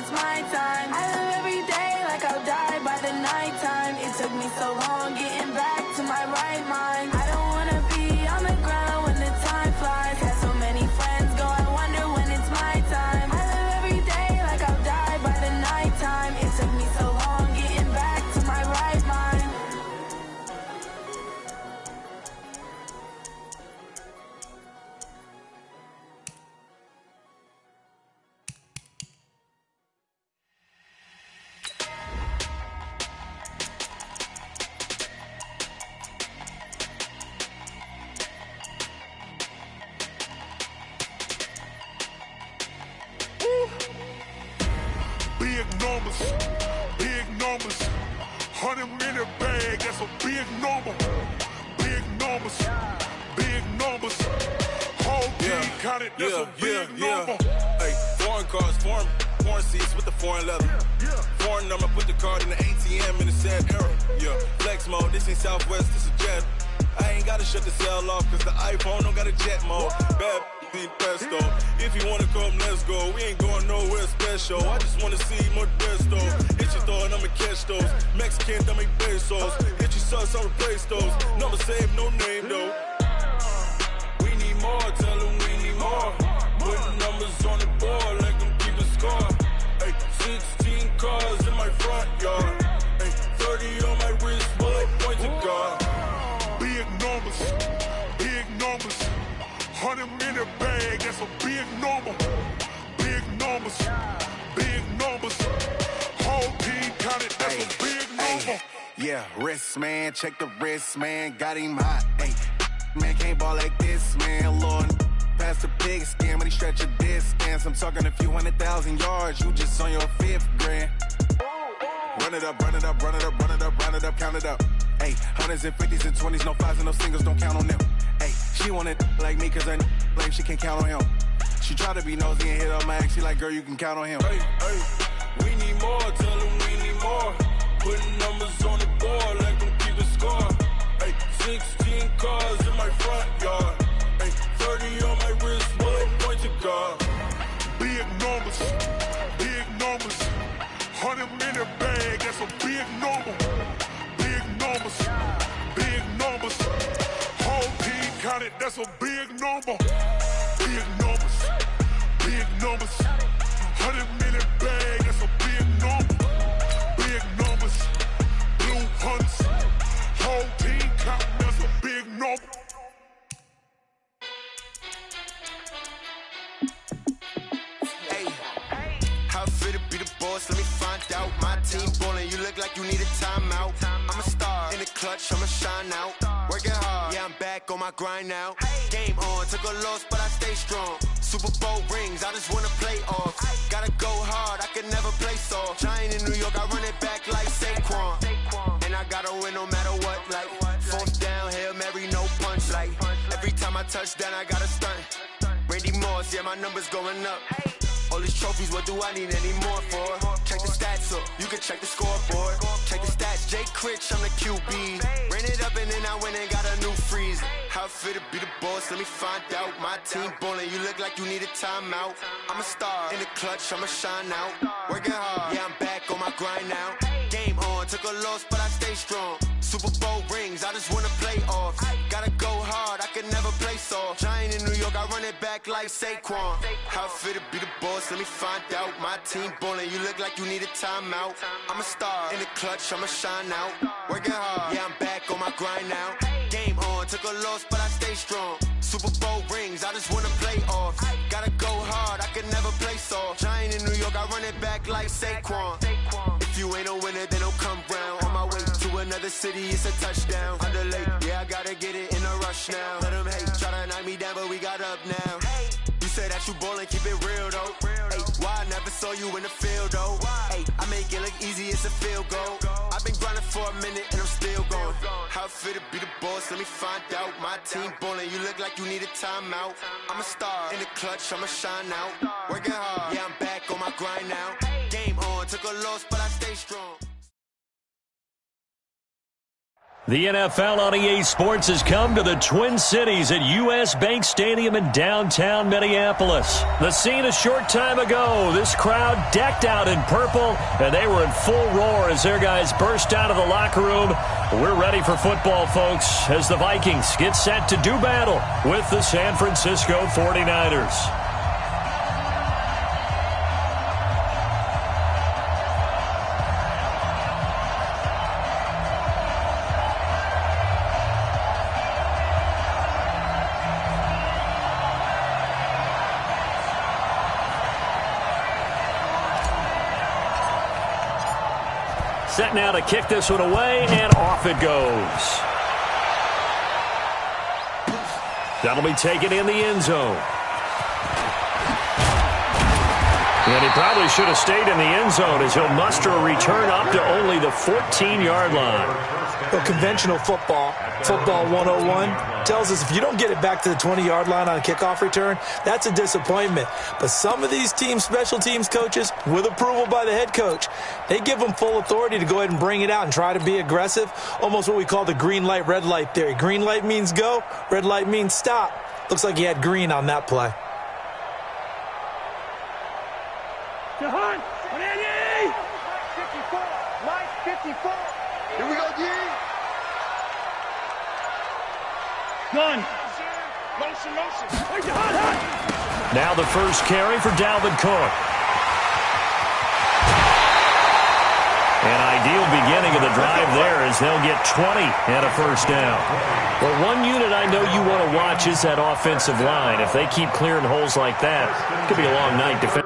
it's my time. I live every day like I'll die by the nighttime. It took me so long getting back to my right mind. I don't wanna be on the ground when the time flies. Had so many friends go, I wonder when it's my time. I live every day like I'll die by the nighttime. It took me so long getting back to my right mind. Big numbers, big numbers. 100 in the bag, that's a big number. Big numbers, big numbers. Whole team counted, that's a big number. Hey, foreign cars, foreign seats with the foreign leather. Foreign number, put the card in the ATM in the sad era. Yeah, flex mode, this ain't Southwest, this is Jet. I ain't gotta shut the cell off, cause the iPhone don't got a jet mode. Bad need pesto. If you wanna come, let's go. We ain't going nowhere special. I just wanna see more Modesto. Hit your thought, I'ma catch those. Mexican, dummy pesos. Hit your sus, I'll replace those. Number save, no name though. We need more, tell them we need more. Putting numbers on the board, like them keep a score. Hey, 16 cars in my front yard. Hey, 30 on my wrist, bullet point to God. Big numbers, big numbers. 100 in the bag, that's a big number. Big numbers, big numbers. Whole team counted, that's a big number. Yeah, wrist man, check the wrist man, got him hot. Ay, man can't ball like this, man. Lord, past the big skin, but he stretch a distance. I'm talking a few 100,000 yards, you just on your 5th grand. Run it up, run it up, run it up, run it up, run it up, count it up. Ayy, 100s and 50s and 20s, no 5s and no singles, don't count on them. Ayy, she want it like me, cause her like she can't count on him. She try to be nosy and hit up my ex, she like, girl, you can count on him. Hey, hey, we need more, tell them we need more. Putting numbers on the board, like them keep a score. Hey, 16 cars in my front yard. Hey, 30 on my wrist, bullet point to God. Big numbers, big numbers. 100 in the bag, that's a big number. Big numbers, big numbers. Whole team counted, that's a big number. Big numbers, big numbers. 100 in the bag, that's a big number. Big numbers, blue hunts. Whole team counting, that's a big number. How fit to be the boss? Let me find out. My team ballin', you look like you need a timeout. I'm a star in the clutch, I'ma shine out. Working hard, yeah, I'm back on my grind now. Game on, took a loss, but I stay strong. Super Bowl rings, I just wanna play off. Gotta go hard, I can never play soft. Giant in New York, I run it back like Saquon. And I gotta win no matter what, like 4th down, Hail Mary, no punch. Like every time I touch down, I gotta stunt. Randy Moss, yeah, my numbers going up. All these trophies, what do I need any more for? Check the stats up, you can check the scoreboard. Check the stats, Jay Critch, I'm the QB. Ran it up and then I went and got a new freeze. How fit to be the boss, let me find out. My team ballin', you look like you need a timeout. I'm a star in the clutch, I'ma shine out. Working hard, yeah, I'm back on my grind now. Game on, took a loss, but I stay strong. Super Bowl rings, I just wanna play off. Gotta go hard, I can never play soft. Giant in New York, I run it back like Saquon. How fit to be the boss, let me find out. My team ballin', you look like you need a timeout. I'm a star in the clutch, I'ma shine out. Working hard, yeah, I'm back on my grind now. Game on, took a loss, but I stay strong. Super Bowl rings, I just wanna play off. Gotta go hard, I can never play soft. Giant in New York, I run it back like Saquon. If you ain't a winner, then don't come round. On my way to another city, it's a touchdown. Underlay, yeah, I gotta get it in a rush now. Let them hate, try to knock me down, but we got up now. You say that you ballin', keep it real though. Hey, why I never saw you in the field though? Hey, I make it look easy, it's a field goal. I've been grinding for a minute and I'm still going. How fit to be the boss, let me find out. My team ballin', you look like you need a timeout. I'm a star in the clutch, I'ma shine out. Working hard, yeah, I'm back on my grind now. Game on, took a loss, but I stay strong. The NFL on EA Sports has come to the Twin Cities at U.S. Bank Stadium in downtown Minneapolis. The scene a short time ago, this crowd decked out in purple, and they were in full roar as their guys burst out of the locker room. We're ready for football, folks, as the Vikings get set to do battle with the San Francisco 49ers. Set now to kick this one away, and off it goes. That'll be taken in the end zone. And he probably should have stayed in the end zone as he'll muster a return up to only the 14-yard line. Well, conventional football 101, tells us if you don't get it back to the 20-yard line on a kickoff return, that's a disappointment. But some of these special teams coaches, with approval by the head coach, they give them full authority to go ahead and bring it out and try to be aggressive, almost what we call the green light, red light theory. Green light means go, red light means stop. Looks like he had green on that play. Jahan, on Andy! 54, Mike 54. Here we go, G. Gun. Motion. Hey, Jahan, now the first carry for Dalvin Cook. An ideal beginning of the drive there as they'll get 20 and a first down. Well, one unit I know you want to watch is that offensive line. If they keep clearing holes like that, it could be a long night defensively.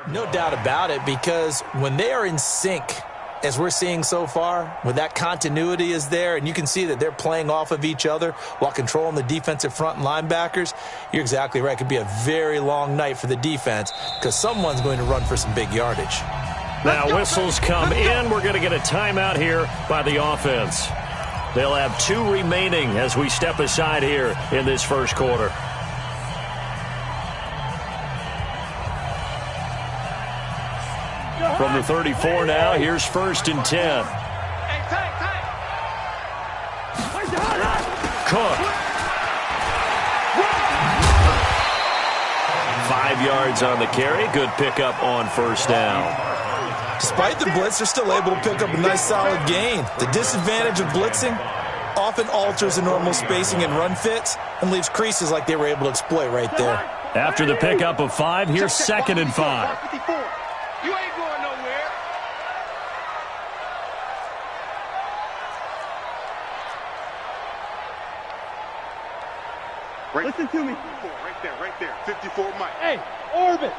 No doubt about it, because when they are in sync, as we're seeing so far, when that continuity is there and you can see that they're playing off of each other while controlling the defensive front and linebackers, you're exactly right. It could be a very long night for the defense because someone's going to run for some big yardage. Now whistles come in. We're going to get a timeout here by the offense. They'll have 2 remaining as we step aside here in this first quarter. From the 34 now, here's 1st and 10. Cook. 5 yards on the carry. Good pickup on 1st down. Despite the blitz, they're still able to pick up a nice solid gain. The disadvantage of blitzing often alters the normal spacing and run fits and leaves creases like they were able to exploit right there. After the pickup of 5, here's 2nd and 5. You ain't going nowhere. Listen to me. Right there. 54, Mike. Hey, orbit.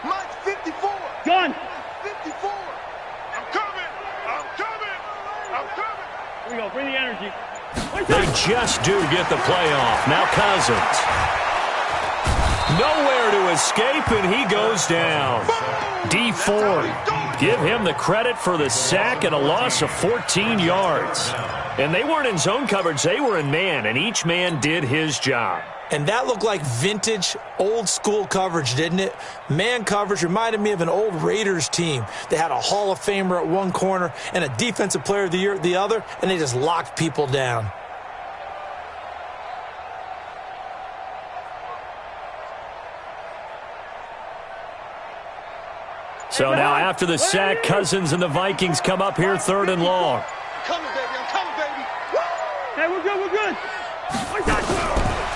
Mike, 54. Gun. 54. I'm coming. Here we go. Bring the energy. They just do get the playoff. Now Cousins. Nowhere to escape, and he goes down. D Ford. Give him the credit for the sack and a loss of 14 yards. And they weren't in zone coverage. They were in man, and each man did his job. And that looked like vintage, old-school coverage, didn't it? Man coverage reminded me of an old Raiders team. They had a Hall of Famer at one corner and a Defensive Player of the Year at the other, and they just locked people down. So now after the sack, Cousins and the Vikings come up here 3rd and long. I'm coming, baby. Hey, we're good.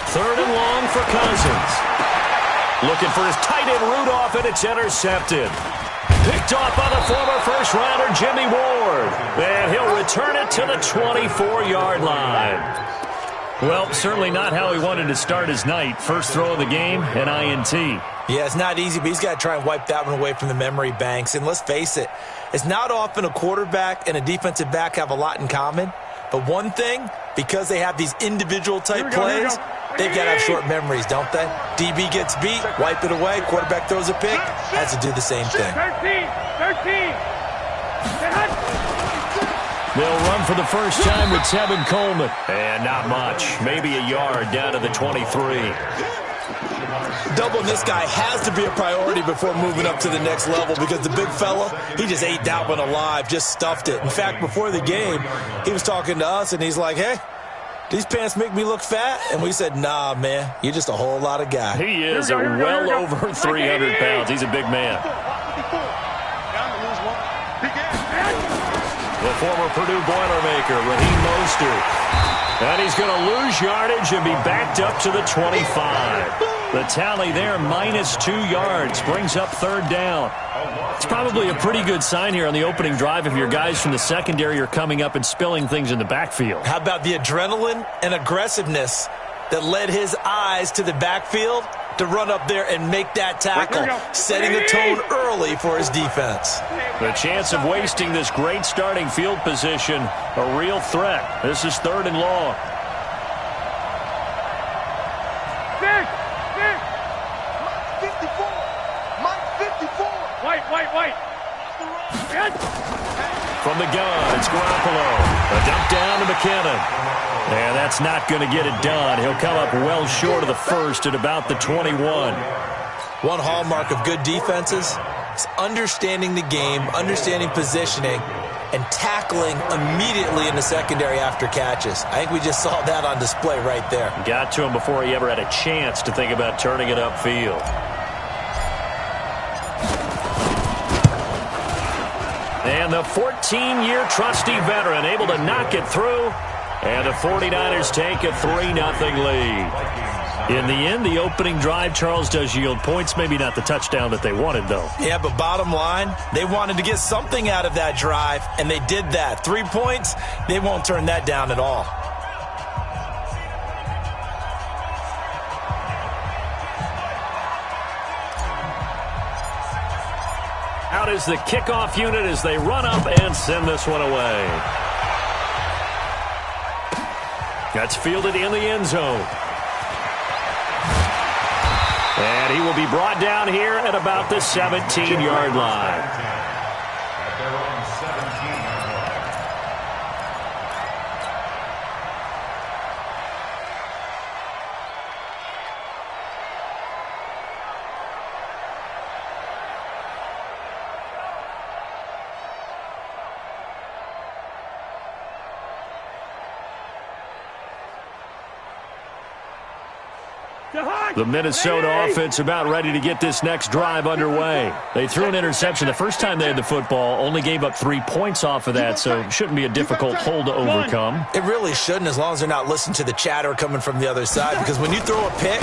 3rd and long for Cousins. Looking for his tight end Rudolph, and it's intercepted. Picked off by the former first-rounder Jimmy Ward. And he'll return it to the 24-yard line. Well, certainly not how he wanted to start his night. First throw of the game, an INT. Yeah, it's not easy, but he's got to try and wipe that one away from the memory banks. And let's face it, it's not often a quarterback and a defensive back have a lot in common. But one thing, because they have these individual-type plays, they've got to have short memories, don't they? DB gets beat, wipe it away, quarterback throws a pick, has to do the same thing. 13. They'll run for the first time with Tevin Coleman. And not much. Maybe a yard down to the 23. Doubling this guy has to be a priority before moving up to the next level because the big fella, he just ate that one alive, just stuffed it. In fact, before the game, he was talking to us, and he's like, hey, these pants make me look fat? And we said, nah, man, you're just a whole lot of guy. He is well over 300 pounds. He's a big man. The former Purdue Boilermaker, Raheem Mostert. And he's going to lose yardage and be backed up to the 25. The tally there, -2 yards, brings up 3rd down. It's probably a pretty good sign here on the opening drive if your guys from the secondary are coming up and spilling things in the backfield. How about the adrenaline and aggressiveness that led his eyes to the backfield to run up there and make that tackle, setting the tone early for his defense. The chance of wasting this great starting field position, a real threat. This is 3rd and long. White. From the gun, it's Garoppolo. A dump down to McKinnon. And that's not going to get it done. He'll come up well short of the first at about the 21. One hallmark of good defenses is understanding the game, understanding positioning, and tackling immediately in the secondary after catches. I think we just saw that on display right there. Got to him before he ever had a chance to think about turning it upfield. And the 14-year trusty veteran able to knock it through. And the 49ers take a 3-0 lead. In the end, the opening drive, Charles, does yield points. Maybe not the touchdown that they wanted, though. Yeah, but bottom line, they wanted to get something out of that drive, and they did that. 3 points, they won't turn that down at all. out as the kickoff unit as they run up and send this one away. That's fielded in the end zone. And he will be brought down here at about the 17-yard line. The Minnesota offense about ready to get this next drive underway. They threw an interception the first time they had the football, only gave up 3 points off of that, so it shouldn't be a difficult hole to overcome. It really shouldn't, as long as they're not listening to the chatter coming from the other side, because when you throw a pick,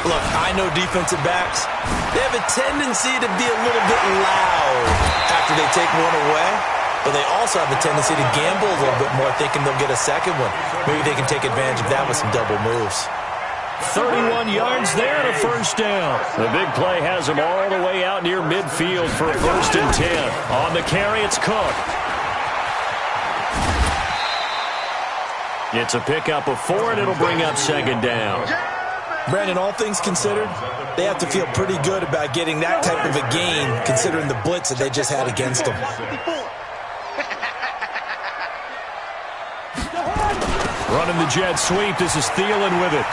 look, I know defensive backs, they have a tendency to be a little bit loud after they take one away, but they also have a tendency to gamble a little bit more, thinking they'll get a second one. Maybe they can take advantage of that with some double moves. 31 yards there and a first down. The big play has them all the way out near midfield for a 1st and 10. On the carry, it's Cook. It's a pickup of 4, and it'll bring up 2nd down. Brandon, all things considered, they have to feel pretty good about getting that type of a gain, considering the blitz that they just had against them. Running the jet sweep. This is Thielen with it.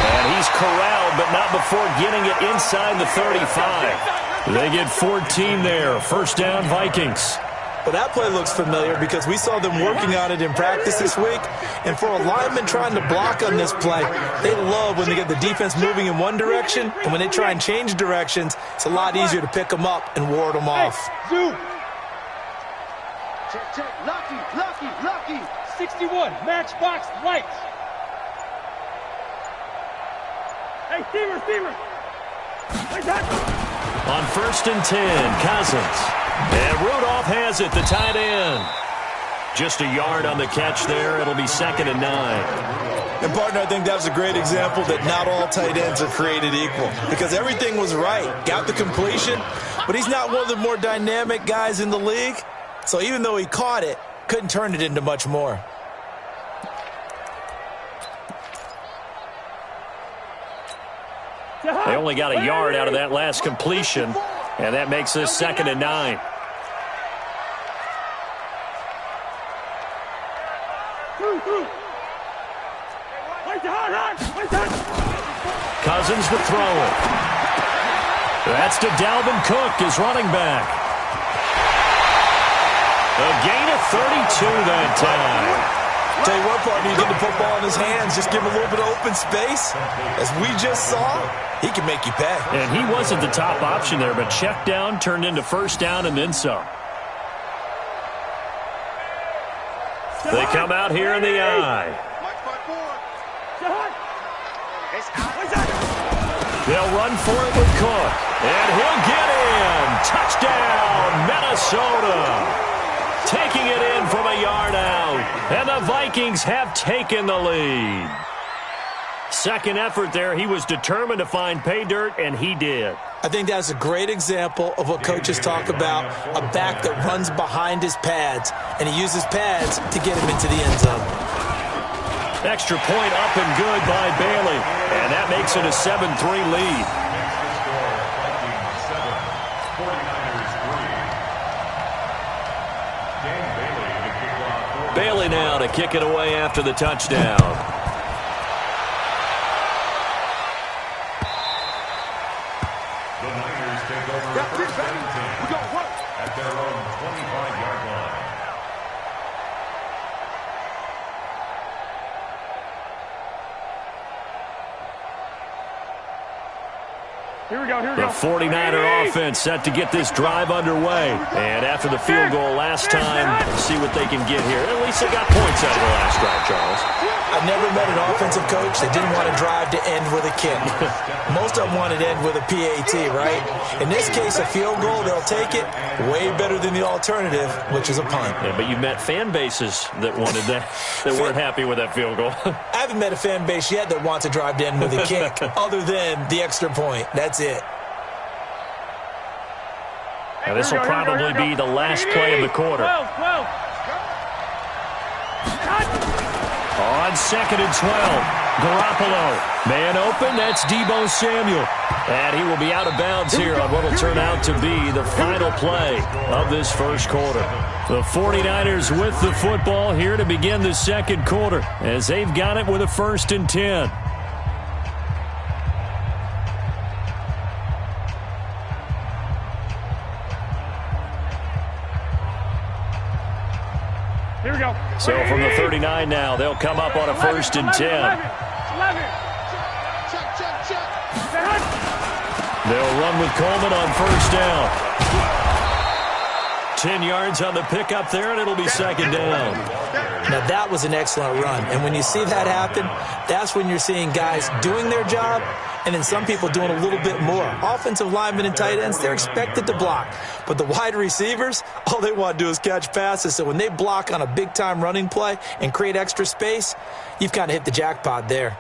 And he's corralled, but not before getting it inside the 35. They get 14 there. 1st down, Vikings. Well, that play looks familiar because we saw them working on it in practice this week. And for a lineman trying to block on this play, they love when they get the defense moving in one direction. And when they try and change directions, it's a lot easier to pick them up and ward them off. Zoom. Check. Lucky. 61. Matchbox lights. Hey, Steamer. On 1st and 10, Cousins. And Rudolph has it, the tight end. Just a yard on the catch there. It'll be 2nd and 9. And, partner, I think that was a great example that not all tight ends are created equal. Because everything was right. Got the completion, but he's not one of the more dynamic guys in the league. So even though he caught it, couldn't turn it into much more. They only got a yard out of that last completion, and that makes this 2nd and 9. Cousins to throw it. That's to Dalvin Cook, his running back. A gain of 32 that time. Tell you what, partner, you get the football in his hands, just give him a little bit of open space. As we just saw, he can make you pay. And he wasn't the top option there, but check down turned into 1st down and then some. They come out here in the eye. They'll run for it with Cook. And he'll get in. Touchdown, Minnesota. Taking it in from a yard out. And the Vikings have taken the lead. Second effort there. He was determined to find pay dirt, and he did. I think that's a great example of what coaches talk about, a back that runs behind his pads, and he uses pads to get him into the end zone. Extra point up and good by Bailey. And that makes it a 7-3 lead. Bailey now to kick it away after the touchdown. The Niners take over 3rd at their own 25-yard line. Here we go. The 49er offense set to get this drive underway. And after the field goal last time, see what they can get here. At least they got points out of the last drive, Charles. I've never met an offensive coach that didn't want to drive to end with a kick. Most of them wanted to end with a PAT, right? In this case, a field goal, they'll take it. Way better than the alternative, which is a punt. Yeah, but you've met fan bases that wanted that, that weren't happy with that field goal. I haven't met a fan base yet that wants to drive to end with a kick, other than the extra point. That's it. And this will probably be the last play of the quarter. 12. On 2nd and 12, Garoppolo. Man open, that's Deebo Samuel. And he will be out of bounds here on what will turn out to be the final play of this first quarter. The 49ers with the football here to begin the second quarter as they've got it with a 1st and 10. Here we go. So from the 39 now, they'll come up on a 1st and 10. 11. They'll run with Coleman on 1st down. 10 yards on the pickup there, and it'll be 2nd down. Now, that was an excellent run. And when you see that happen, that's when you're seeing guys doing their job and then some people doing a little bit more. Offensive linemen and tight ends, they're expected to block. But the wide receivers, all they want to do is catch passes. So when they block on a big-time running play and create extra space, you've kind of hit the jackpot there.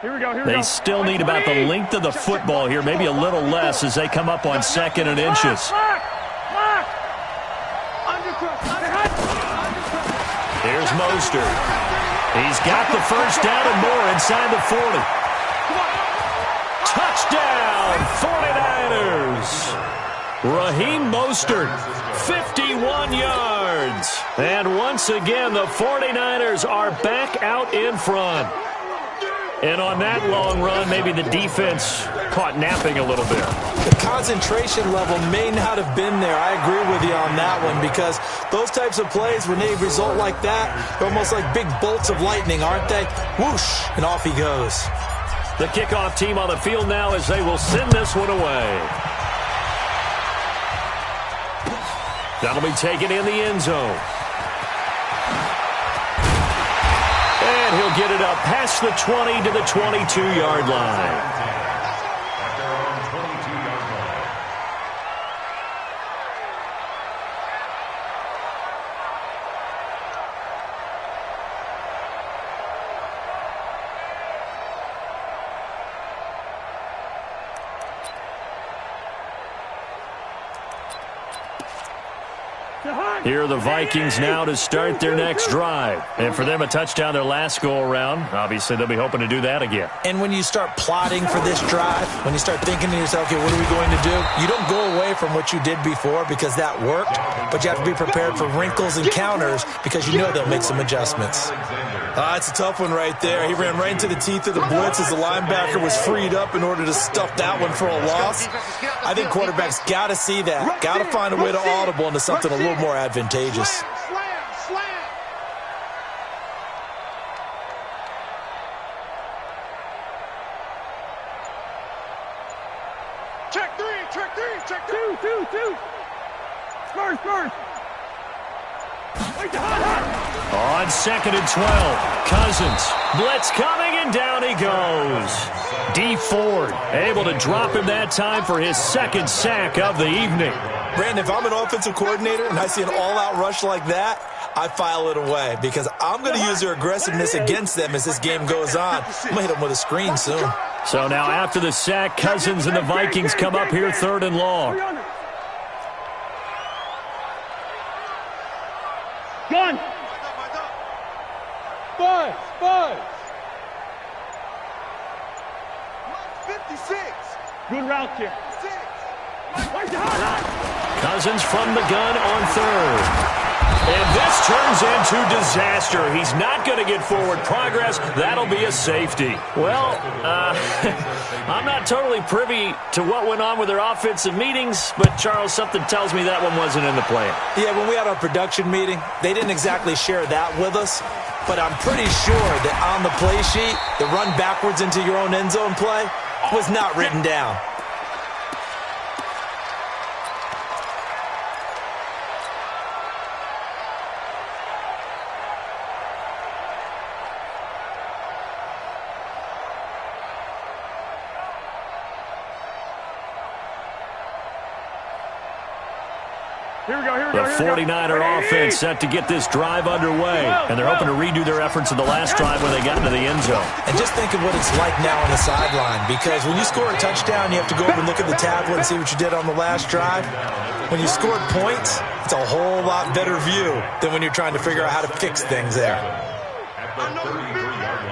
Here we go. They still need about the length of the football here, maybe a little less as they come up on 2nd and inches. Here's Mostert. He's got the 1st down and more inside the 40. Touchdown, 49ers. Raheem Mostert, 51 yards. And once again, the 49ers are back out in front. And on that long run, maybe the defense caught napping a little bit. The concentration level may not have been there. I agree with you on that one because those types of plays, when they result like that, they're almost like big bolts of lightning, aren't they? Whoosh, and off he goes. The kickoff team on the field now as they will send this one away. That'll be taken in the end zone. And he'll get it up past the 20 to the 22-yard line. Here are the Vikings now to start their next drive. And for them, a touchdown their last go-around. Obviously, they'll be hoping to do that again. And when you start plotting for this drive, when you start thinking to yourself, okay, what are we going to do? You don't go away from what you did before because that worked, but you have to be prepared for wrinkles and counters because you know they'll make some adjustments. It's a tough one right there. He ran right into the teeth of the blitz as the linebacker was freed up in order to stuff that one for a loss. I think quarterbacks got to see that, got to find a way to audible into something a little more advantageous. Check three. Two. First. On 2nd and 12, Cousins. Blitz coming, and down he goes. D. Ford able to drop him that time for his 2nd sack of the evening. Brandon, if I'm an offensive coordinator and I see an all-out rush like that, I file it away because I'm going to use their aggressiveness against them as this game goes on. I'm going to hit them with a screen soon. So now after the sack, Cousins and the Vikings come up here 3rd and long. Gun. Buzz. 56. Good route here. Cousins from the gun on 3rd. And this turns into disaster. He's not going to get forward progress. That'll be a safety. Well, I'm not totally privy to what went on with their offensive meetings, but, Charles, something tells me that one wasn't in the plan. Yeah, when we had our production meeting, they didn't exactly share that with us, but I'm pretty sure that on the play sheet, the run backwards into your own end zone play was not written down. The 49er offense set to get this drive underway, and they're hoping to redo their efforts in the last drive when they got into the end zone. And just think of what it's like now on the sideline, because when you score a touchdown, you have to go over and look at the tablet and see what you did on the last drive. When you scored points, it's a whole lot better view than when you're trying to figure out how to fix things there. At the 33-yard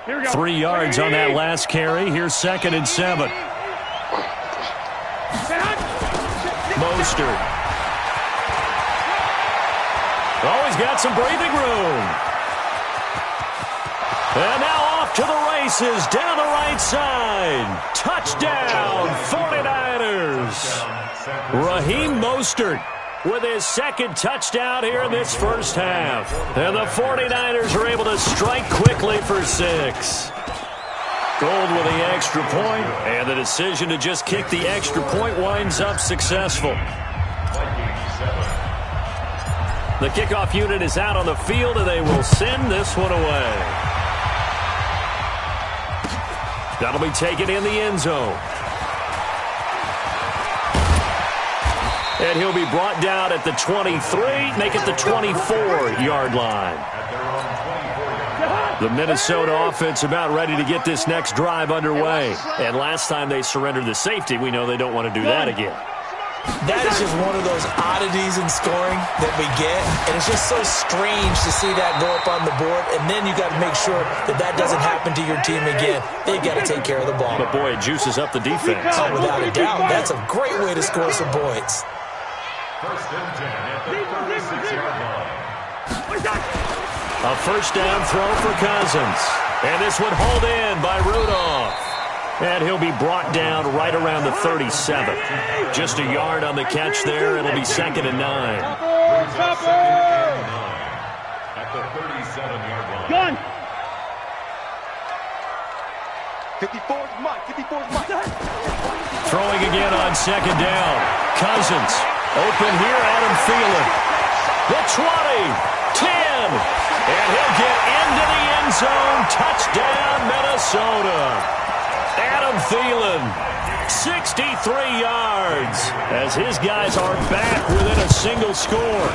line. 3 yards on that last carry. Here's 2nd and 7. Mostert. Oh, he's got some breathing room. And now off to the races down the right side. Touchdown, 49ers. Raheem Mostert with his 2nd touchdown here in this first half. And the 49ers are able to strike quickly for 6. Gold with the extra point, and the decision to just kick the extra point winds up successful. The kickoff unit is out on the field, and they will send this one away. That'll be taken in the end zone. And he'll be brought down at the 23, make it the 24-yard line. The Minnesota offense about ready to get this next drive underway. And last time they surrendered the safety, we know they don't want to do that again. That is just one of those oddities in scoring that we get. And it's just so strange to see that go up on the board. And then you got to make sure that that doesn't happen to your team again. They've got to take care of the ball. But, boy, it juices up the defense. Oh, without a doubt. That's a great way to score some points. 1st and 10 at the 36-yard line. A first down throw for Cousins. And this one hauled in by Rudolph. And he'll be brought down right around the 37. Just a yard on the catch there. It'll be 2nd and 9. At the 37-yard line. Gun. 54's Mike. 54's Mike. Throwing again on 2nd down. Cousins. Open here, Adam Thielen. The 20. 10. And he'll get into the end zone. Touchdown, Minnesota. Adam Thielen, 63 yards, as his guys are back within a single score.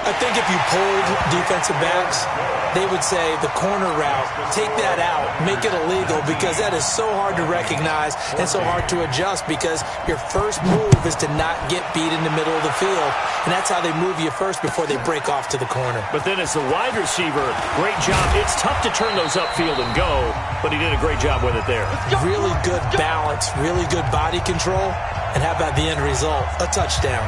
I think if you polled defensive backs, they would say the corner route, take that out, make it illegal, because that is so hard to recognize and so hard to adjust, because your first move is to not get beat in the middle of the field, and that's how they move you first before they break off to the corner. But then as the wide receiver, great job. It's tough to turn those upfield and go, but he did a great job with it there. Really good balance, really good body control, and how about the end result? A touchdown.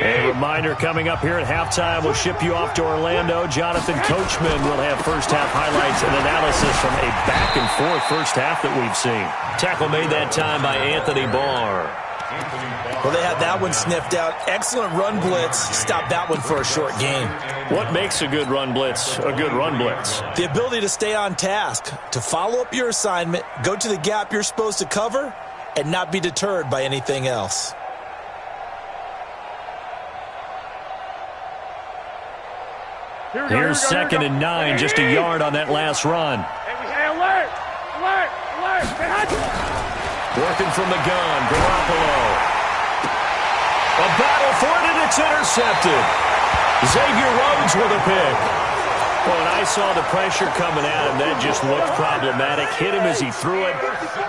A reminder coming up here at halftime. We'll ship you off to Orlando. Jonathan Coachman will have first-half highlights and analysis from a back-and-forth first half that we've seen. Tackle made that time by Anthony Barr. Well, they had that one sniffed out. Excellent run blitz. Stopped that one for a short gain. What makes a good run blitz a good run blitz? The ability to stay on task, to follow up your assignment, go to the gap you're supposed to cover, and not be deterred by anything else. Here's 2nd and 9, just a yard on that last run. Hey, alert! Alert! Alert! Working from the gun, Garoppolo. A battle for it, and it's intercepted. Xavier Rhodes with a pick. Well, when I saw the pressure coming at him, that just looked problematic. Hit him as he threw it,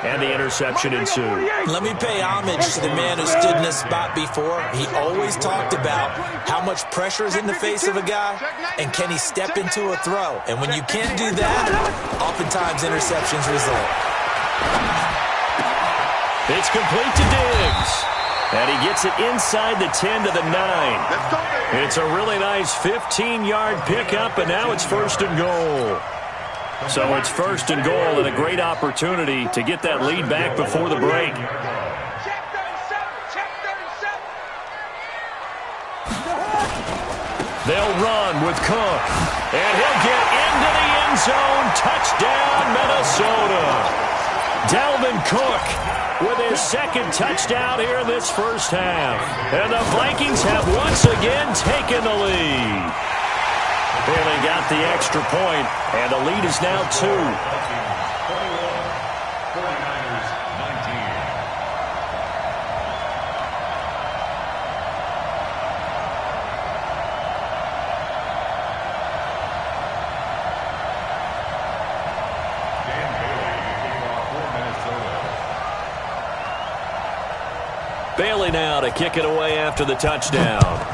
and the interception ensued. Let me pay homage to the man who stood in this spot before. He always talked about how much pressure is in the face of a guy, and can he step into a throw. And when you can't do that, oftentimes interceptions result. It's complete to Diggs. And he gets it inside the 10 to the 9. It's a really nice 15-yard pickup, and now it's 1st and goal. So it's 1st and goal, and a great opportunity to get that lead back before the break. They'll run with Cook, and he'll get into the end zone. Touchdown, Minnesota. Dalvin Cook with his second touchdown here in this first half. And the Vikings have once again taken the lead. They got the extra point, and the lead is now 2. 49ers 19. Bailey now to kick it away after the touchdown.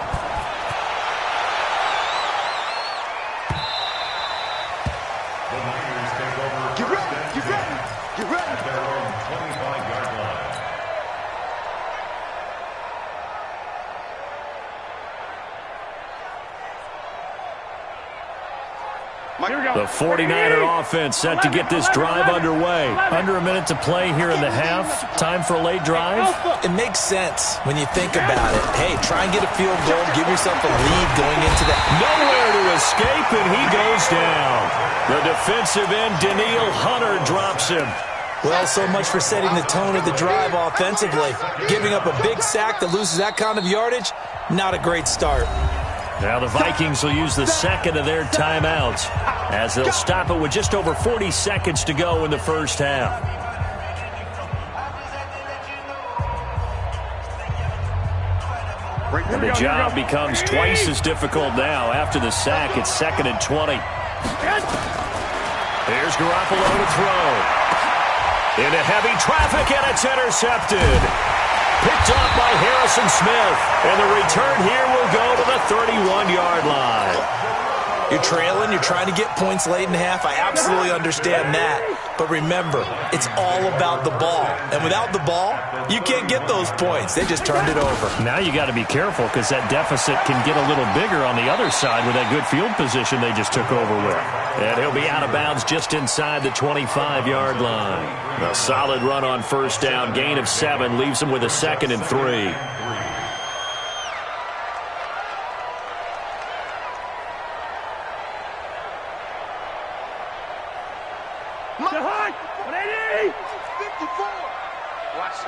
The 49er offense set to get this drive underway. Under a minute to play here in the half. Time for a late drive. It makes sense when you think about it. Hey, try and get a field goal. Give yourself a lead going into that. Nowhere to escape, and he goes down. The defensive end, Danielle Hunter, drops him. Well, so much for setting the tone of the drive offensively. Giving up a big sack that loses that kind of yardage, not a great start. Now the Vikings will use the second of their timeouts as they'll stop it with just over 40 seconds to go in the first half. And the job becomes twice as difficult now. After the sack, it's 2nd and 20. Here's Garoppolo to throw. Into heavy traffic, and it's intercepted. Picked off by Harrison Smith. And the return here will go to the 31-yard line. You're trailing. You're trying to get points late in half. I absolutely understand that. But remember, it's all about the ball. And without the ball, you can't get those points. They just turned it over. Now you got to be careful because that deficit can get a little bigger on the other side with that good field position they just took over with. And he'll be out of bounds just inside the 25-yard line. A solid run on first down. Gain of 7 leaves him with a 2nd and 3.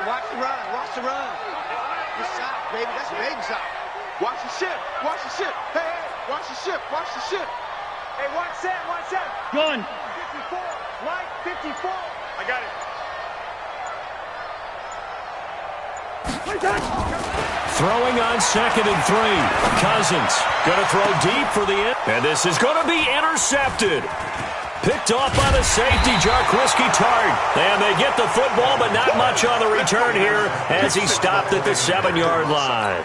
Watch the run. Watch the run. Good shot, baby. That's a baby shot. Watch the ship. Watch the ship. Hey, hey. Watch the ship. Watch the ship. Hey, watch that. Watch that. Gun. 54. Mike, 54. I got it. Throwing on 2nd and 3. Cousins going to throw deep for the end. And this is going to be intercepted. Picked off by the safety, Jarquiski Tart. And they get the football, but not much on the return here as he stopped at the 7-yard line.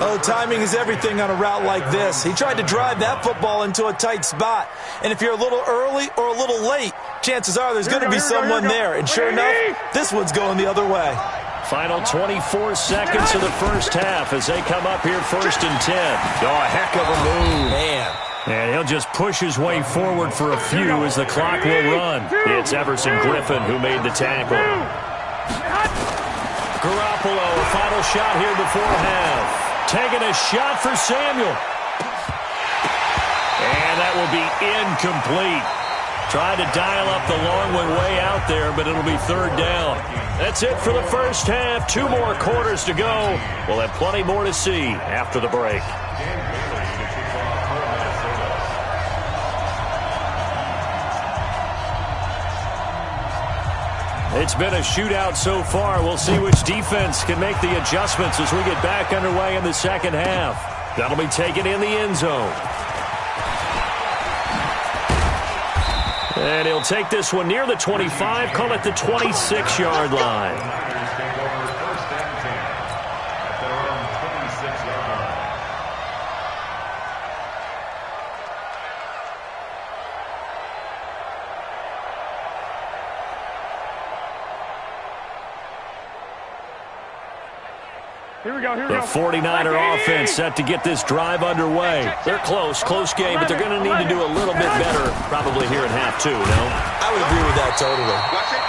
Oh, timing is everything on a route like this. He tried to drive that football into a tight spot. And if you're a little early or a little late, chances are there's going to be someone there. And sure enough, this one's going the other way. Final 24 seconds of the first half as they come up here 1st and 10. Oh, a heck of a move. Man. And he'll just push his way forward for a few as the clock will run. It's Everson Griffin who made the tackle. Garoppolo, a final shot here before half. Taking a shot for Samuel. And that will be incomplete. Tried to dial up the long one way out there, but it'll be 3rd down. That's it for the first half. 2 more quarters to go. We'll have plenty more to see after the break. It's been a shootout so far. We'll see which defense can make the adjustments as we get back underway in the second half. That'll be taken in the end zone. And he'll take this one near the 25, call it the 26-yard line. The 49er offense set to get this drive underway. They're close game, but they're going to need to do a little bit better probably here in half two, no? I would agree with that totally.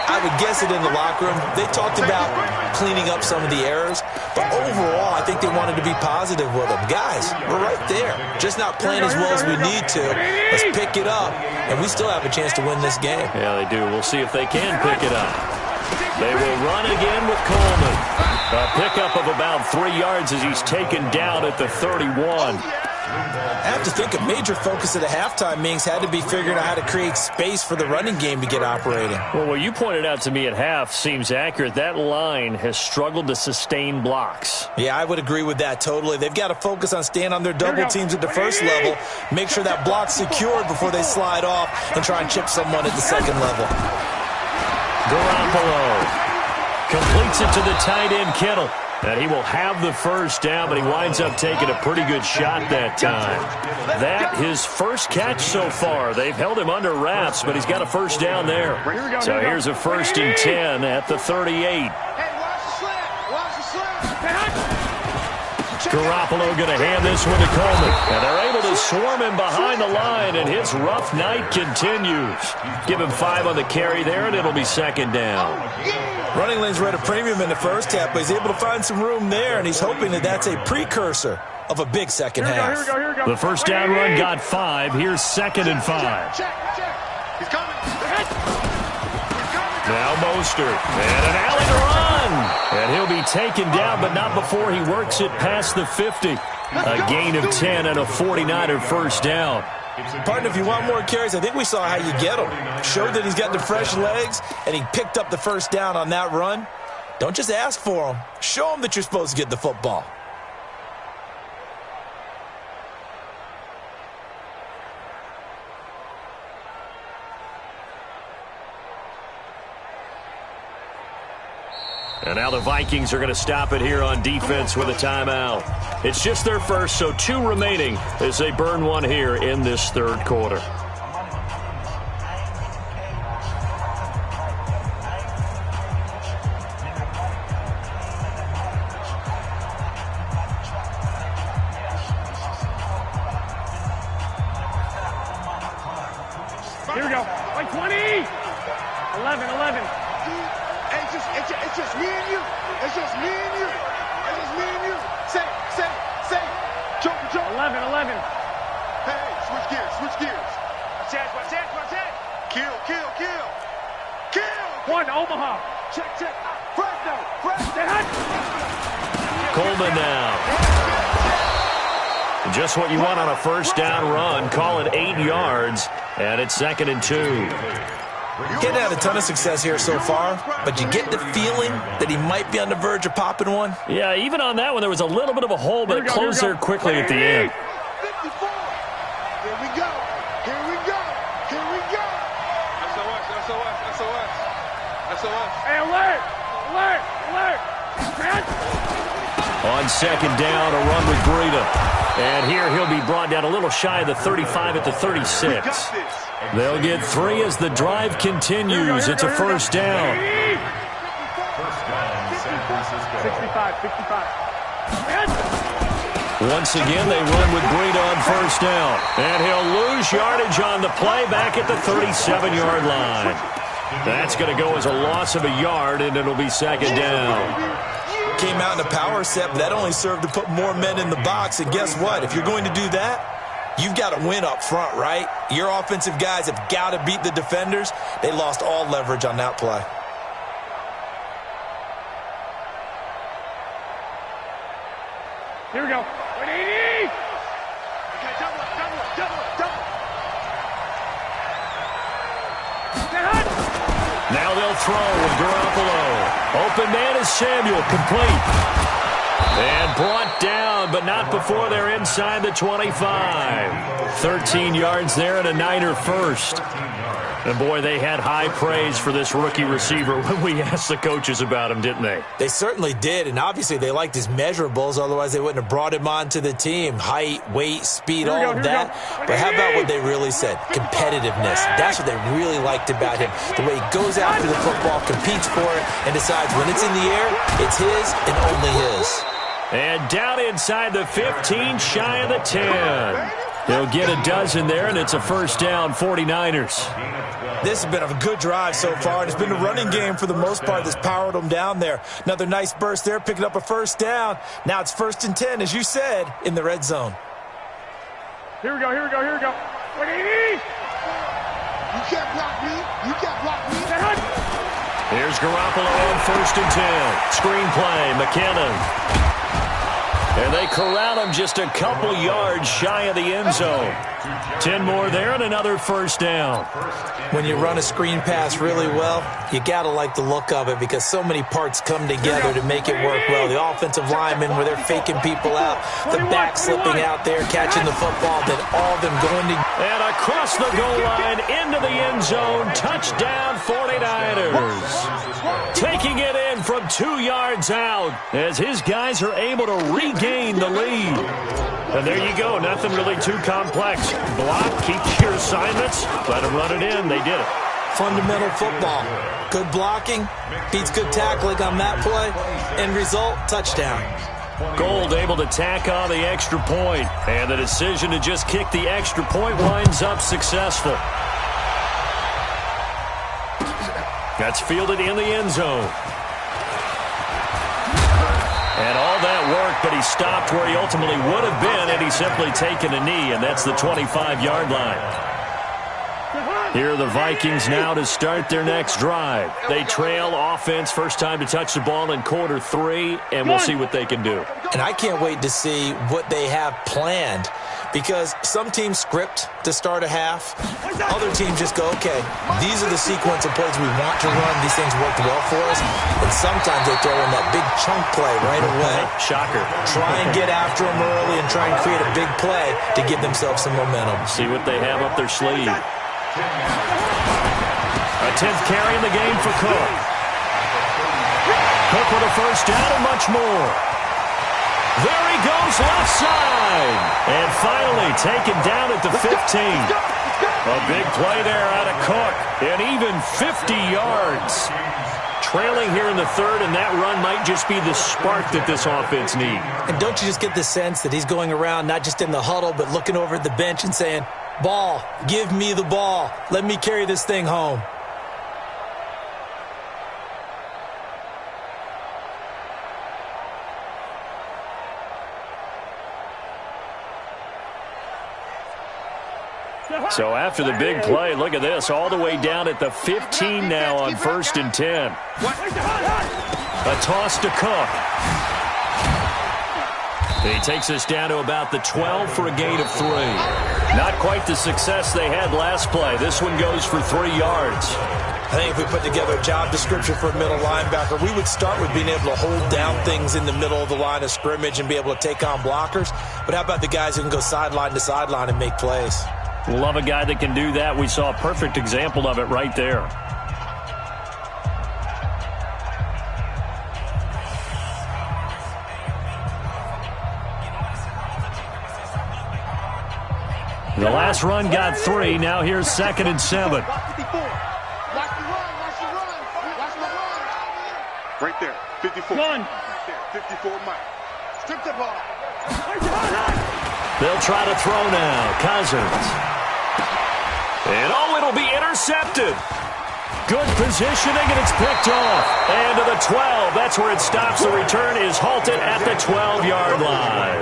I would guess it in the locker room. They talked about cleaning up some of the errors, but overall, I think they wanted to be positive with them. Guys, we're right there. Just not playing as well as we need to. Let's pick it up, and we still have a chance to win this game. Yeah, they do. We'll see if they can pick it up. They will run again with Coleman. A pickup of about 3 yards as he's taken down at the 31. I have to think a major focus of the halftime meetings had to be figuring out how to create space for the running game to get operating. Well, what you pointed out to me at half seems accurate. That line has struggled to sustain blocks. Yeah, I would agree with that totally. They've got to focus on staying on their double teams at the first level, make sure that block's secured before they slide off and try and chip someone at the second level. Garoppolo completes it to the tight end, Kittle. And he will have the first down, but he winds up taking a pretty good shot that time. That his first catch so far. They've held him under wraps, but he's got a first down there. So here's a 1st and 10 at the 38. Garoppolo going to hand this one to Coleman. And they're able to swarm him behind the line, and his rough night continues. Give him 5 on the carry there, and it'll be 2nd down. Running lanes were at a premium in the first half, but he's able to find some room there, and he's hoping that that's a precursor of a big second half. Here we go. The first down run got 5. Here's 2nd and 5. He's coming. Now Mostert. And an alley to run. And he'll be taken down, but not before he works it past the 50. A gain of 10 and a 49er first down. Partner, if you want more carries, I think we saw how you get him. Showed that he's got the fresh legs, and he picked up the first down on that run. Don't just ask for him. Show him that you're supposed to get the football. And now the Vikings are going to stop it here on defense with a timeout. It's just their first, so 2 remaining as they burn one here in this 3rd quarter. Here we go. Like 20. 11. It's just me and you. It's just me and you. It's just me and you. Say. Joke. 11. Hey, switch gears. Watch that. Kill. 1, Omaha. Check. Fresno. Coleman now. Just what you want on a first down run. Call it 8 yards, and it's 2nd and 2. He's had a ton of success here so far, but you get the feeling that he might be on the verge of popping one. Yeah, even on that one, there was a little bit of a hole, but it closed there quickly at the end. 54. Here we go. SOS. Hey, alert. On 2nd down, a run with Breida. And here he'll be brought down a little shy of the 35 at the 36. They'll get 3 as the drive continues. It's a first down. 65. Once again, they run with Breida on first down. And he'll lose yardage on the play back at the 37-yard line. That's going to go as a loss of a yard, and it'll be 2nd down. Came out in a power set, but that only served to put more men in the box. And guess what? If you're going to do that, you've got to win up front, right? Your offensive guys have got to beat the defenders. They lost all leverage on that play. Here we go. 180. Okay, double it. Now they'll throw with Garoppolo. Open man is Samuel, complete. And brought down, but not before they're inside the 25. 13 yards there and a Niner first. And, boy, they had high praise for this rookie receiver when we asked the coaches about him, didn't they? They certainly did, and obviously they liked his measurables. Otherwise, they wouldn't have brought him onto the team. Height, weight, speed, all of that. But how about what they really said? Competitiveness. That's what they really liked about him. The way he goes after the football, competes for it, and decides when it's in the air, it's his and only his. And down inside the 15, shy of the 10. He'll get a dozen there, and it's a first down, 49ers. This has been a good drive so far. It's been a running game for the most part that's powered them down there. Another nice burst there, picking up a first down. Now it's 1st and 10, as you said, in the red zone. Here we go. You can't block me. You can't block me. Here's Garoppolo on 1st and 10. Screen play, McKinnon. And they corral him just a couple yards shy of the end zone. 10 more there and another first down. When you run a screen pass really well, you got to like the look of it because so many parts come together to make it work well. The offensive linemen where they're faking people out, the back slipping out there, catching the football, then all of them going to... And across the goal line, into the end zone, touchdown 49ers. Taking it in from 2 yards out as his guys are able to regain the lead. And there you go, nothing really too complex. Block, keep your assignments, let them run it in. They did it. Fundamental football. Good blocking, beats good tackling on that play. End result, touchdown. Gold able to tack on the extra point. And the decision to just kick the extra point winds up successful. That's fielded in the end zone. And all that work, but he stopped where he ultimately would have been had he simply taken a knee, and that's the 25-yard line. Here are the Vikings now to start their next drive. They trail offense, first time to touch the ball in quarter 3, and we'll see what they can do. And I can't wait to see what they have planned because some teams script to start a half. Other teams just go, okay, these are the sequence of plays we want to run. These things worked well for us. And sometimes they throw in that big chunk play right away. Shocker. Try and get after them early and try and create a big play to give themselves some momentum. See what they have up their sleeve. A 10th carry in the game for Cook. Cook with a first down and much more. There he goes, left side. And finally taken down at the 15. A big play there out of Cook. And even 50 yards. Trailing here in the 3rd, and that run might just be the spark that this offense needs. And don't you just get the sense that he's going around not just in the huddle, but looking over at the bench and saying, ball, give me the ball. Let me carry this thing home. So after the big play, look at this, all the way down at the 15 now on 1st and 10. A toss to Cook. He takes us down to about the 12 for a gain of 3. Not quite the success they had last play. This one goes for 3 yards. I think if we put together a job description for a middle linebacker, we would start with being able to hold down things in the middle of the line of scrimmage and be able to take on blockers. But how about the guys who can go sideline to sideline and make plays? Love a guy that can do that. We saw a perfect example of it right there. The last run got 3. Now here's 2nd and 7. Right there, 54. Run. 54, Mike. Strip the ball. They'll try to throw now. Cousins. And it'll be intercepted. Good positioning, and it's picked off. And to the 12. That's where it stops. The return is halted at the 12-yard line.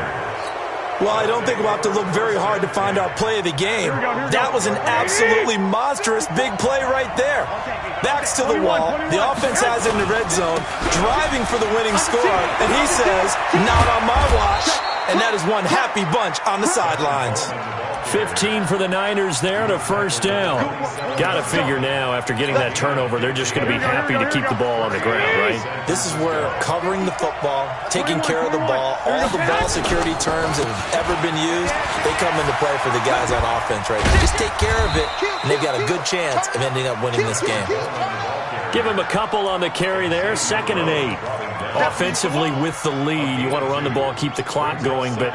Well, I don't think we'll have to look very hard to find our play of the game. That was an absolutely monstrous big play right there. Backs to the wall. The offense has it in the red zone, driving for the winning score. And he says, not on my watch. And that is one happy bunch on the sidelines. 15 for the Niners there and a first down. Got to figure now, after getting that turnover, they're just going to be happy to keep the ball on the ground, right? This is where covering the football, taking care of the ball, all the ball security terms that have ever been used, they come into play for the guys on offense right now. Just take care of it, and they've got a good chance of ending up winning this game. Give him a couple on the carry there, 2nd and 8. Offensively with the lead, you want to run the ball, keep the clock going, but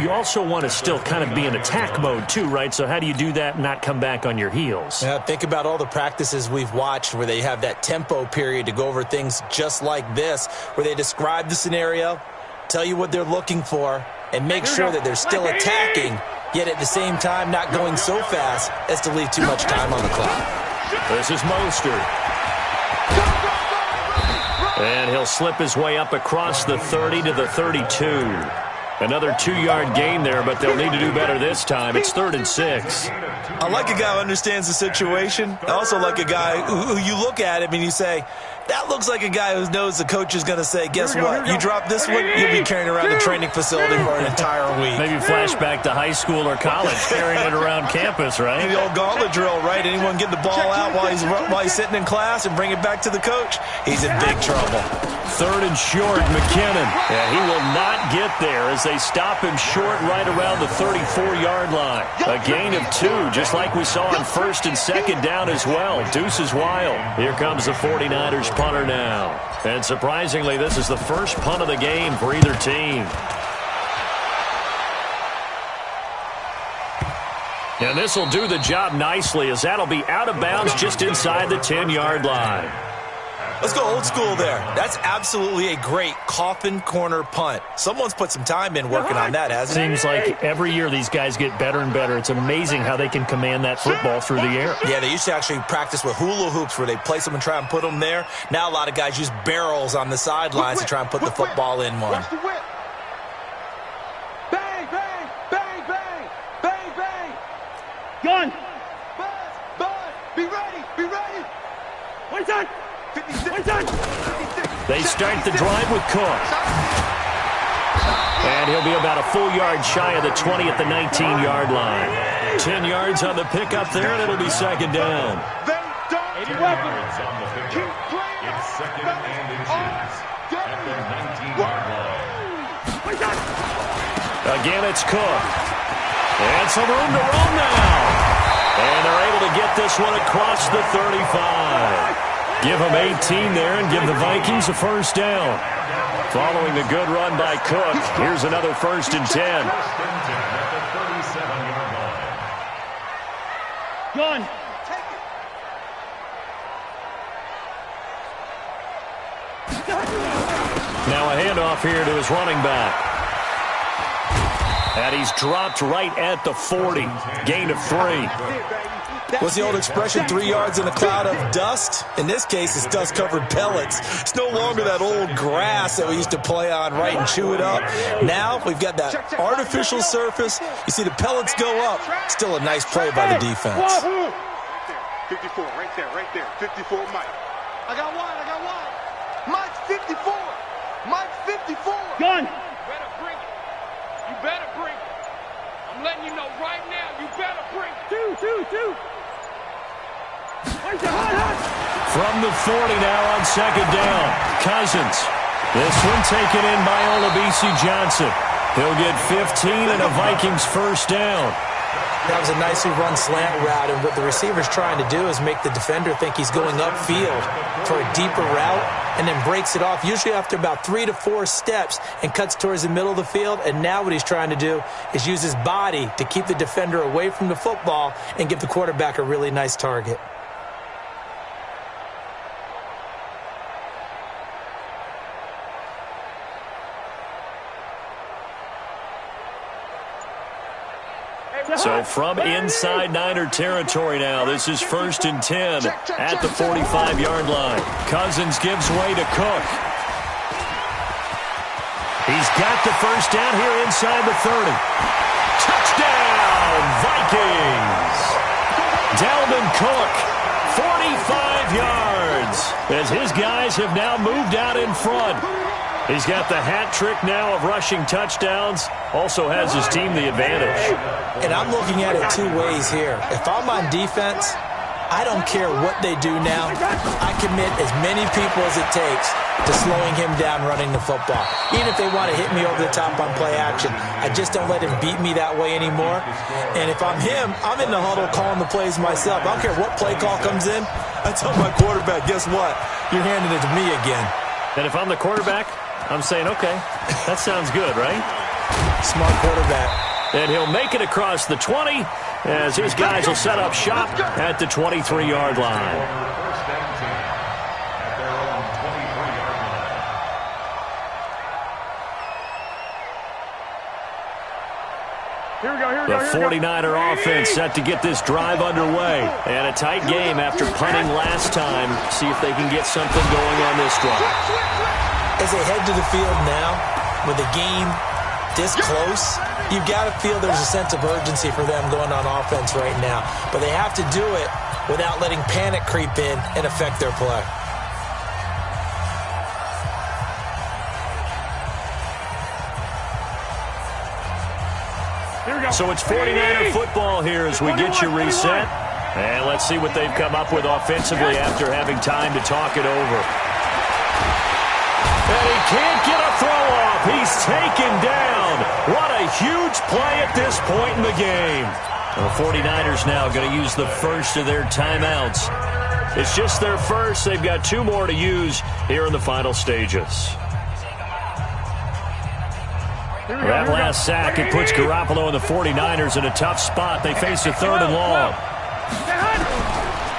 you also want to still kind of be in attack mode too, right? So how do you do that and not come back on your heels? Yeah, think about all the practices we've watched where they have that tempo period to go over things just like this, where they describe the scenario, tell you what they're looking for, and make sure that they're still attacking, yet at the same time not going so fast as to leave too much time on the clock. This is Mostert. And he'll slip his way up across the 30 to the 32. Another 2-yard gain there, but they'll need to do better this time. It's 3rd and 6. I like a guy who understands the situation. I also like a guy who you look at him and you say, that looks like a guy who knows the coach is going to say, guess what? You drop this one, you'll be carrying around the training facility for an entire week. Maybe flashback to high school or college, carrying it around campus, right? The old gauntlet drill, right? Anyone get the ball out while he's sitting in class and bring it back to the coach? He's in big trouble. 3rd and short, McKinnon. Yeah, he will not get there as they stop him short right around the 34-yard line. A gain of 2, just like we saw on 1st and 2nd down as well. Deuce is wild. Here comes the 49ers punter now. And surprisingly, this is the first punt of the game for either team. And this will do the job nicely, as that'll be out of bounds just inside the 10-yard line. Let's go old school there. That's absolutely a great coffin corner punt. Someone's put some time in working on that, hasn't it? Seems like every year these guys get better and better. It's amazing how they can command that football through the air. Yeah, they used to actually practice with hula hoops where they place them and try and put them there. Now a lot of guys use barrels on the sidelines to try and put the football in one. Watch the whip. Bang, bang, bang, bang, bang, bang. Gun. Buzz, be ready, be ready. One time. 56. They start the drive with Cook. And he'll be about a full yard shy of the 20 at the 19-yard line. 10 yards on the pickup there, and it'll be 2nd down. Keep playing. It's 2nd and inches at the 19-yard line. Again, it's Cook. And some room to roam now. And they're able to get this one across the 35. Give them 18 there and give the Vikings a 1st down. Following the good run by Cook, here's another 1st and 10. Gun. Now a handoff here to his running back. And he's dropped right at the 40. Gain of 3. What's the old expression, 3 yards in a cloud of dust? In this case, it's dust-covered pellets. It's no longer that old grass that we used to play on, right, and chew it up. Now we've got that artificial surface. You see the pellets go up. Still a nice play by the defense. 54, right there. 54, Mike. I got one. Mike's 54. Mike's 54. Gun. You better bring it. I'm letting you know right now, you better bring it. Two. From the 40 now on 2nd down. Cousins. This one taken in by Olabisi Johnson. He'll get 15 and a Vikings 1st down. That was a nicely run slant route, and what the receiver's trying to do is make the defender think he's going upfield for a deeper route and then breaks it off, usually after about 3 to 4 steps, and cuts towards the middle of the field. And now what he's trying to do is use his body to keep the defender away from the football and give the quarterback a really nice target. So from inside Niner territory now, this is 1st and 10 at the 45-yard line. Cousins gives way to Cook. He's got the 1st down here inside the 30. Touchdown, Vikings! Dalvin Cook, 45 yards, as his guys have now moved out in front. He's got the hat trick now of rushing touchdowns. Also has his team the advantage. And I'm looking at it 2 ways here. If I'm on defense, I don't care what they do now. I commit as many people as it takes to slowing him down running the football. Even if they want to hit me over the top on play action, I just don't let him beat me that way anymore. And if I'm him, I'm in the huddle calling the plays myself. I don't care what play call comes in. I tell my quarterback, guess what? You're handing it to me again. And if I'm the quarterback, I'm saying, okay, that sounds good, right? Smart quarterback. And he'll make it across the 20 as his guys will set up shop at the 23-yard line. The 49er offense set to get this drive underway. And a tight game after punting last time. See if they can get something going on this drive. As they head to the field now, with the game this close, you've got to feel there's a sense of urgency for them going on offense right now. But they have to do it without letting panic creep in and affect their play. So it's 49er football here as we get you reset. And let's see what they've come up with offensively after having time to talk it over. And he can't get a throw off. He's taken down. What a huge play at this point in the game. The 49ers now going to use the first of their timeouts. It's just their first. They've got 2 more to use here in the final stages. That last sack, it puts Garoppolo and the 49ers in a tough spot. They face a 3rd and long.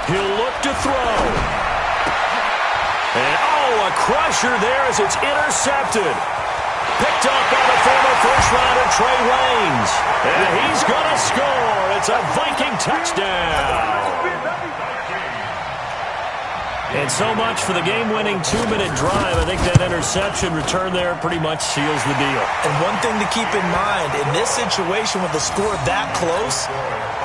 He'll look to throw. And, a crusher there as it's intercepted. Picked up by the former first-rounder Trey Waynes. And he's going to score. It's a Viking touchdown. And so much for the game-winning 2-minute drive. I think that interception return there pretty much seals the deal. And one thing to keep in mind, in this situation with the score that close,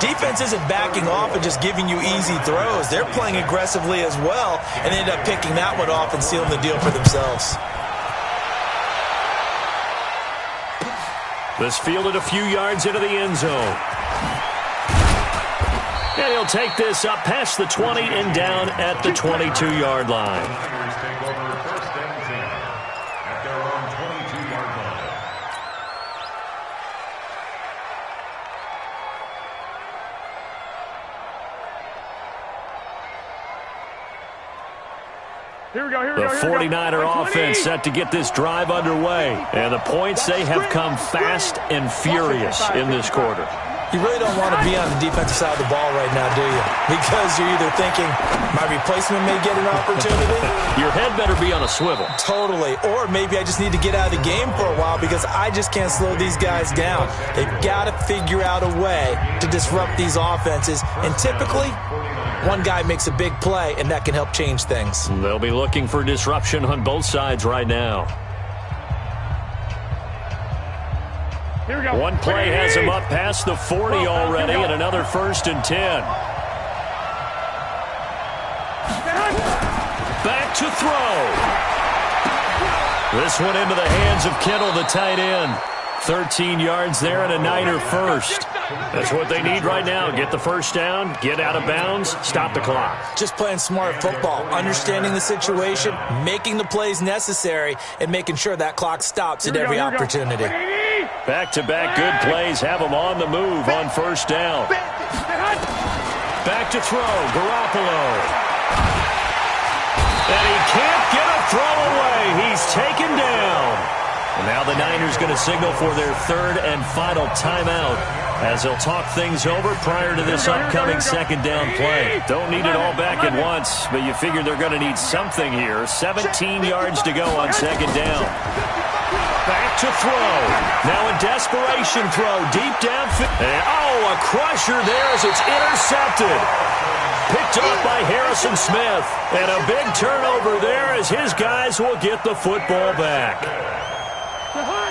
defense isn't backing off and just giving you easy throws. They're playing aggressively as well and end up picking that one off and sealing the deal for themselves. This fielded a few yards into the end zone. And he'll take this up past the 20 and down at the 22-yard line. Take over first and 10 at their own 22-yard line. The 49er offense set to get this drive underway. And the points, they have come fast and furious in this quarter. You really don't want to be on the defensive side of the ball right now, do you? Because you're either thinking, my replacement may get an opportunity. Your head better be on a swivel. Totally. Or maybe I just need to get out of the game for a while because I just can't slow these guys down. They've got to figure out a way to disrupt these offenses. And typically, one guy makes a big play, and that can help change things. They'll be looking for disruption on both sides right now. One play has him up past the 40 already, and another 1st and 10. Back to throw. This one into the hands of Kittle, the tight end. 13 yards there and a Niner first. That's what they need right now. Get the first down, get out of bounds, stop the clock. Just playing smart football, understanding the situation, making the plays necessary, and making sure that clock stops at every opportunity. Back-to-back good plays have them on the move on first down. Back to throw, Garoppolo. And he can't get a throw away. He's taken down. And now the Niners going to signal for their 3rd and final timeout as they'll talk things over prior to this upcoming 2nd down play. Don't need it all back at once, but you figure they're going to need something here. 17 yards to go on 2nd down. Back to throw. Now a desperation throw deep downfield. And a crusher there as it's intercepted. Picked up by Harrison Smith. And a big turnover there as his guys will get the football back.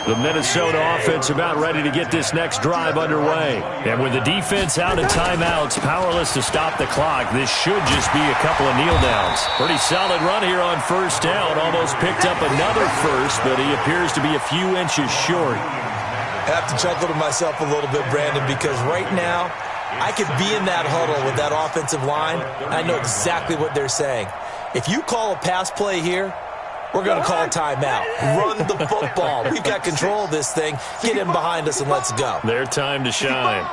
The Minnesota offense about ready to get this next drive underway. And with the defense out of timeouts, powerless to stop the clock, this should just be a couple of kneel downs. Pretty solid run here on first down. Almost picked up another first, but he appears to be a few inches short. I have to chuckle to myself a little bit, Brandon, because right now, I could be in that huddle with that offensive line. I know exactly what they're saying. If you call a pass play here, we're going to call timeout. Run the football. We've got control of this thing. Get in behind us and let's go. Their time to shine.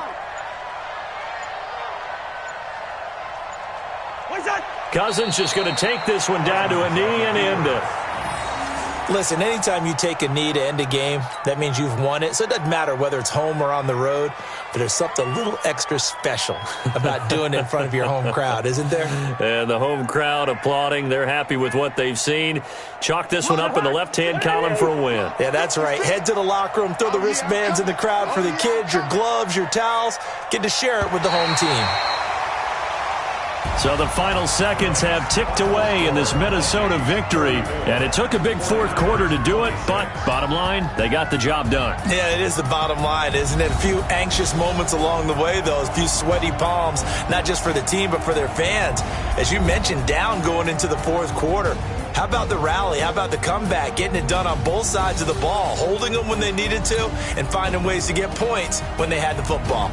Cousins just going to take this one down to a knee and end it. Listen, anytime you take a knee to end a game, that means you've won it. So it doesn't matter whether it's home or on the road, but there's something a little extra special about doing it in front of your home crowd, isn't there? And the home crowd applauding. They're happy with what they've seen. Chalk this one up in the left-hand column for a win. Yeah, that's right. Head to the locker room, throw the wristbands in the crowd for the kids, your gloves, your towels. Get to share it with the home team. So the final seconds have ticked away in this Minnesota victory, and it took a big fourth quarter to do it, but bottom line, they got the job done. Yeah, it is the bottom line, isn't it? A few anxious moments along the way, though, a few sweaty palms, not just for the team, but for their fans. As you mentioned, down going into the fourth quarter. How about the rally? How about the comeback? Getting it done on both sides of the ball, holding them when they needed to, and finding ways to get points when they had the football.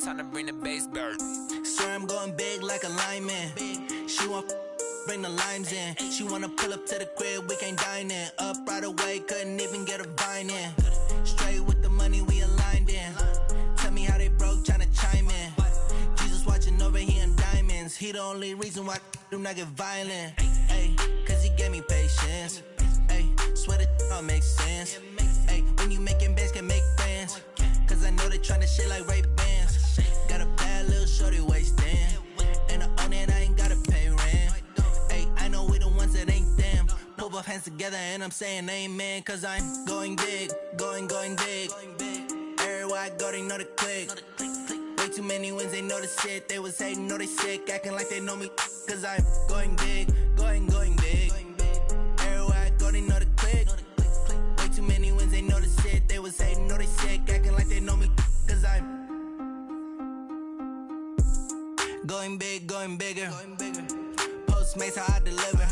Time to bring the bass back. Swear I'm going big like a lineman. She want bring the limes in. She wanna pull up to the crib, we can't dine in. Up right away, couldn't even get a vine in. Straight with the money we aligned in. Tell me how they broke, tryna chime in. Jesus watching over here in diamonds. He the only reason why I do not get violent. Ay, cause he gave me patience. Ay, swear that all makes sense. Ay, when you making bands, can make friends. Cause I know they tryna shit like Ray-Bans. Got a bad little shorty wasting. And I own it, I ain't gotta pay rent. Ay, I know we the ones that ain't them. Pull both hands together and I'm saying amen. Cause I'm going big, going big. Everywhere I go, they know the click. Way too many wins, they know the shit. They was hating, know they sick, acting like they know me. Cause I'm going big, going big. Everywhere I go, they know the click. Way too many wins, they know the shit. They was hating, know they sick, acting like they know me. Cause I'm going big, going bigger. Postmates, how I deliver.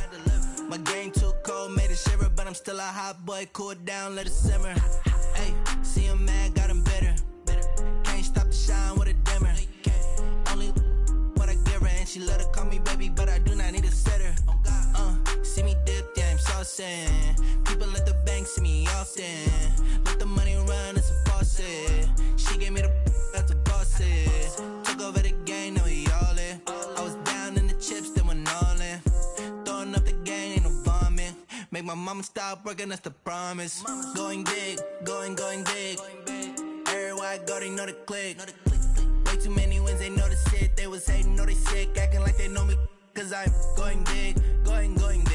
My game too cold, made it shiver. But I'm still a hot boy, cool it down, let it simmer. Hey, see him mad, got him bitter. Can't stop the shine with a dimmer. Only what I give her, and she let her call me baby, but I do not need a sitter. See me dip, yeah, I'm saucing. People at the bank see me often. Let the money run, it's a faucet. She gave me the that's a boss it. Took over the game, now we all in. I was down in the chips, then went all in. Throwing up the game, ain't no vomit. Make my mama stop working, that's the promise. Going big, going big. Everywhere I go, they know the click. Way too many wins, they know the shit. They was hating, know they sick, acting like they know me. Cause I'm going big, going big.